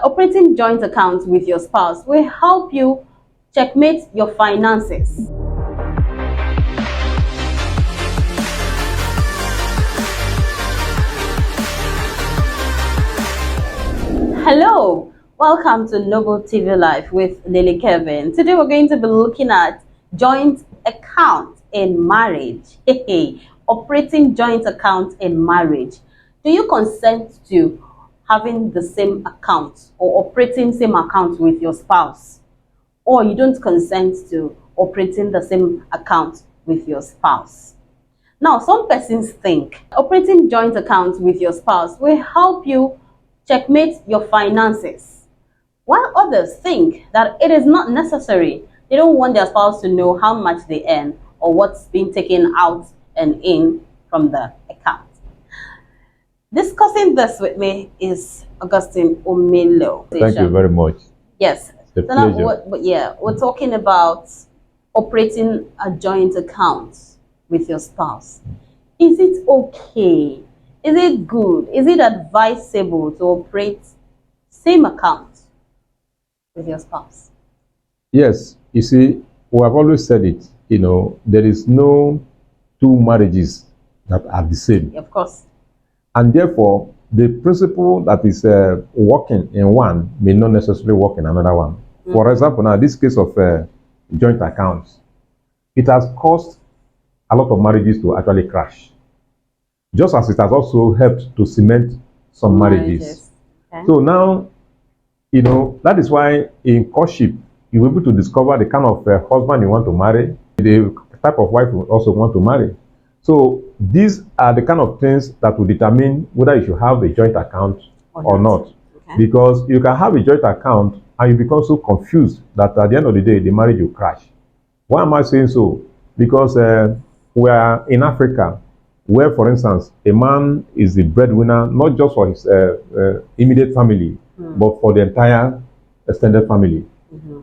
Operating joint accounts with your spouse will help you checkmate your finances. Hello, welcome to Noble TV Live with Lily Kevin. Today we're going to be looking at joint account in marriage. Operating joint account in marriage. Do you consent to having the same account or operating same account with your spouse, or you don't consent to operating the same account with your spouse? Now, some persons think operating joint accounts with your spouse will help you checkmate your finances, while others think that it is not necessary. They don't want their spouse to know how much they earn or what's being taken out and in from the account. Discussing this with me is Augustine Omelo. Thank you very much. Yes. It's a pleasure. We're talking about operating a joint account with your spouse. Is it okay? Is it good? Is it advisable to operate same account with your spouse? Yes. You see, we have always said it. There is no two marriages that are the same. Of course. And therefore, the principle that is working in one may not necessarily work in another one. For example, now this case of joint accounts, it has caused a lot of marriages to actually crash. Just as it has also helped to cement some marriages. Okay. So now, that is why in courtship, you're able to discover the kind of husband you want to marry, the type of wife you also want to marry. So these are the kind of things that will determine whether you should have a joint account or not. Okay. Because you can have a joint account and you become so confused that at the end of the day, the marriage will crash. Why am I saying so? Because we are in Africa, where, for instance, a man is the breadwinner, not just for his immediate family, but for the entire extended family.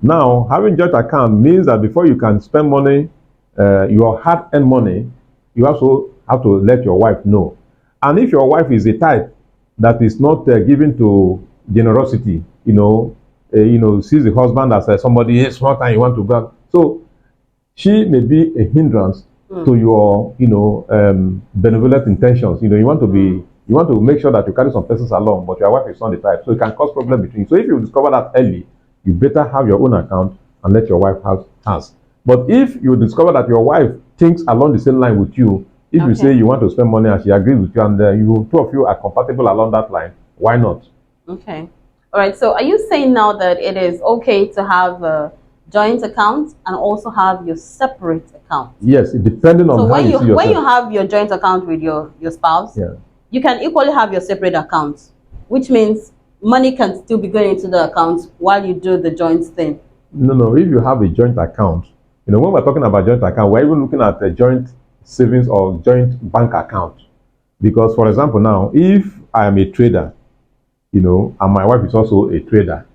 Now, having joint account means that before you can spend money, your hard-earned money, you also have to let your wife know. And if your wife is a type that is not given to generosity, sees the husband as somebody, it's not time you want to go. So she may be a hindrance to your, benevolent intentions. You want to make sure that you carry some persons along, but your wife is not the type. So it can cause problem between you. So if you discover that early, you better have your own account and let your wife have hers. But if you discover that your wife thinks along the same line with you, if you say you want to spend money and she agrees with you, and two of you are compatible along that line, why not? Okay. All right. So are you saying now that it is okay to have a joint account and also have your separate account? Yes, depending on how you see yourself. When you have your joint account with your spouse, you can equally have your separate accounts, which means money can still be going into the account while you do the joint thing. No. If you have a joint account, when we're talking about joint account, we're even looking at a joint savings or joint bank account. Because, for example, now, if I am a trader, and my wife is also a trader,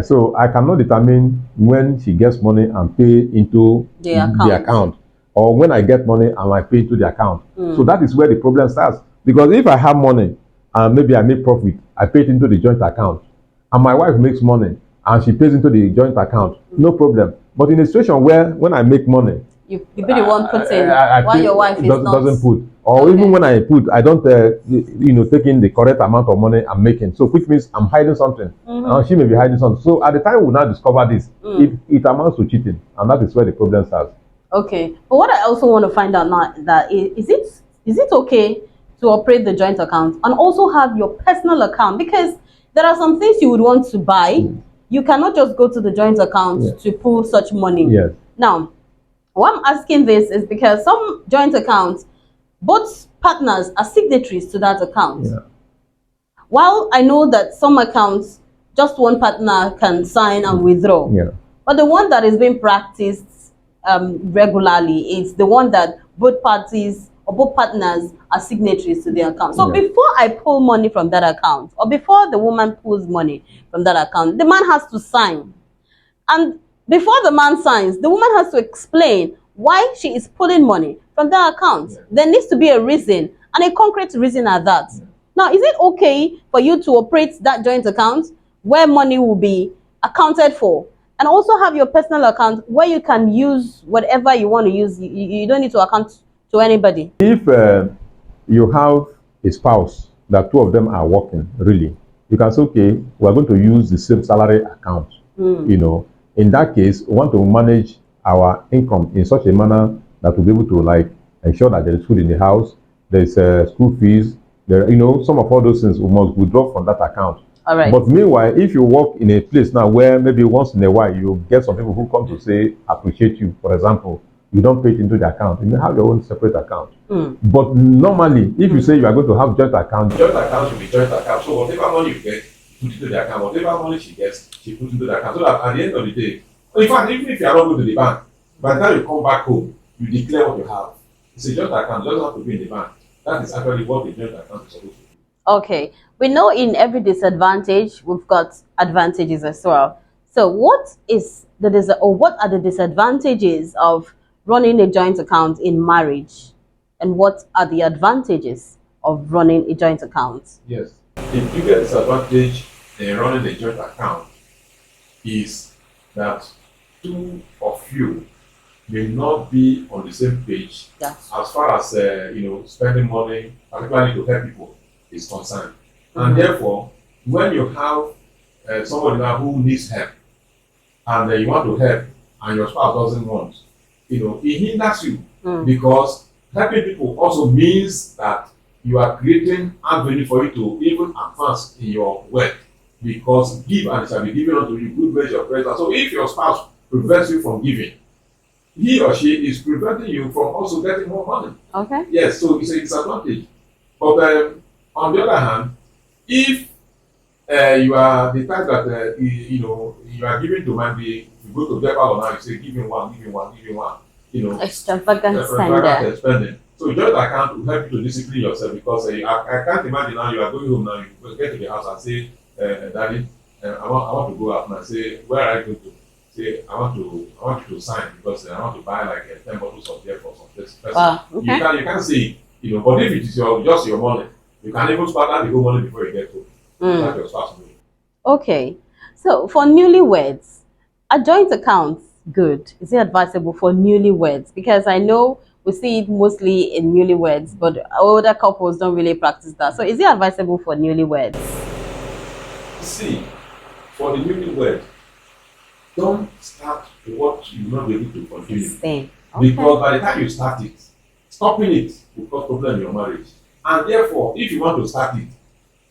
so I cannot determine when she gets money and pay into the account, or when I get money and I pay into the account. So that is where the problem starts. Because if I have money and maybe I make profit, I pay it into the joint account, and my wife makes money and she pays into the joint account, no problem. But in a situation where when I make money, you be the one putting while your wife doesn't put, or even when I put, I don't take in the correct amount of money I'm making. So which means I'm hiding something. She may be hiding something. So at the time we now discover this, it amounts to cheating, and that is where the problem starts. Okay, but what I also want to find out now that is it okay to operate the joint account and also have your personal account? Because there are some things you would want to buy. You cannot just go to the joint account to pull such money. Yes. Now, why I'm asking this is because some joint accounts, both partners are signatories to that account. While I know that some accounts, just one partner can sign and withdraw. But the one that is being practiced regularly is the one that both parties or both partners are signatories to the account. So before I pull money from that account, or before the woman pulls money from that account, the man has to sign. And before the man signs, the woman has to explain why she is pulling money from that account. There needs to be a reason, and a concrete reason at that. Now, is it okay for you to operate that joint account where money will be accounted for, and also have your personal account where you can use whatever you want to use. You don't need to account to anybody. If you have a spouse that two of them are working, really, you can say, okay, we're going to use the same salary account. You know, in that case, we want to manage our income in such a manner that we'll be able to like ensure that there is food in the house, there's school fees, there, you know, some of all those things we must withdraw from that account. All right. But meanwhile, if you work in a place now where maybe once in a while you get some people who come to say appreciate you, for example, you don't pay it into the account, you may have your own separate account. But normally, if you say you are going to have joint account should be joint account. So whatever money you get, you put into the account. Whatever money she gets, she puts into the account. So that at the end of the day, in fact, even if you are not going to the bank, by the time you come back home, you declare what you have. It's a joint account. It doesn't have to be in the bank. That is actually what the joint account is supposed to do. Okay, we know in every disadvantage we've got advantages as well. So what is what are the disadvantages of running a joint account in marriage, and what are the advantages of running a joint account? Yes. The biggest disadvantage in running a joint account is that two of you may not be on the same page as far as spending money, particularly to help people, is concerned. And therefore, when you have somebody now who needs help, and you want to help, and your spouse doesn't want, it hinders you, because helping people also means that you are creating avenue for you to even advance in your work, because give and it shall be given unto you, good measure, pressure. So if your spouse prevents you from giving, he or she is preventing you from also getting more money. Okay. Yes, so it's a disadvantage. But on the other hand, if you are the type that you are giving to man, you go to get out now, you say give him one, give him one, give him one. Extravagant spending. So joint account will help you to discipline yourself, because I can't imagine now you are going home now, you will get to the house and say, Daddy, I want to go out now. Say, where are you going to? Say, I want you to sign, because I want to buy like 10 bottles of beer for some person. Okay. You can't say, but if it is just your money, you can even start out the whole money before you get home. That's your spouse money. Okay. So for newlyweds, a joint account good? Is it advisable for newlyweds? Because I know we see it mostly in newlyweds, but older couples don't really practice that. So is it advisable for newlyweds? See, for the newlywed, don't start what you will not be able to continue. Okay. Because by the time you start it, stopping it will cause problem in your marriage. And therefore, if you want to start it,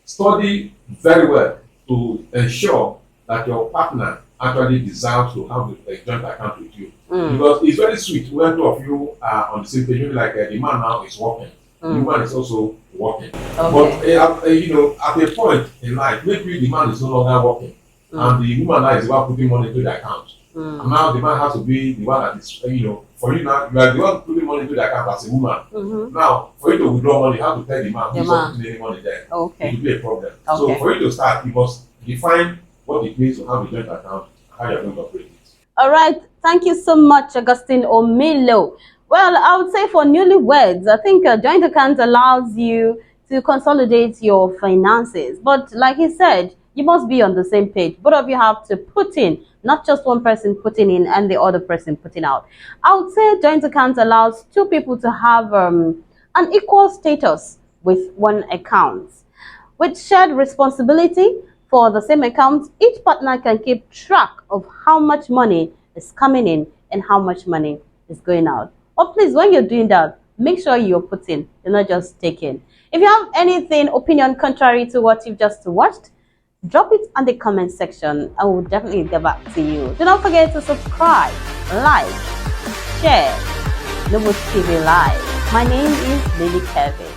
study very well to ensure that your partner actually desires to have a joint account with you. Because it's very sweet when two of you are on the same page. Maybe like the man now is working, the woman is also working. Okay. But at a point in life, maybe the man is no longer working, and the woman now is about putting money into the account. And now the man has to be the one that is, for you now, you are the one putting money into the account as a woman. Now, for you to withdraw money, you have to tell the man who's not putting any money there. Okay. It will be a problem. Okay. So for you to start, you must define what it means to have a joint account, how you're going to operate it. All right. Thank you so much, Augustine Omilo. Well, I would say for newlyweds, I think a joint account allows you to consolidate your finances. But like he said, you must be on the same page. Both of you have to put in, not just one person putting in and the other person putting out. I would say joint account allows two people to have an equal status with one account. With shared responsibility for the same account, each partner can keep track of how much money is coming in and how much money is going out. But please, when you're doing that, make sure you're putting, you're not just taking. If you have anything, opinion contrary to what you've just watched, drop it in the comment section. I will definitely get back to you. Do not forget to subscribe, like, share Noble TV Live. My name is Lily Kevin.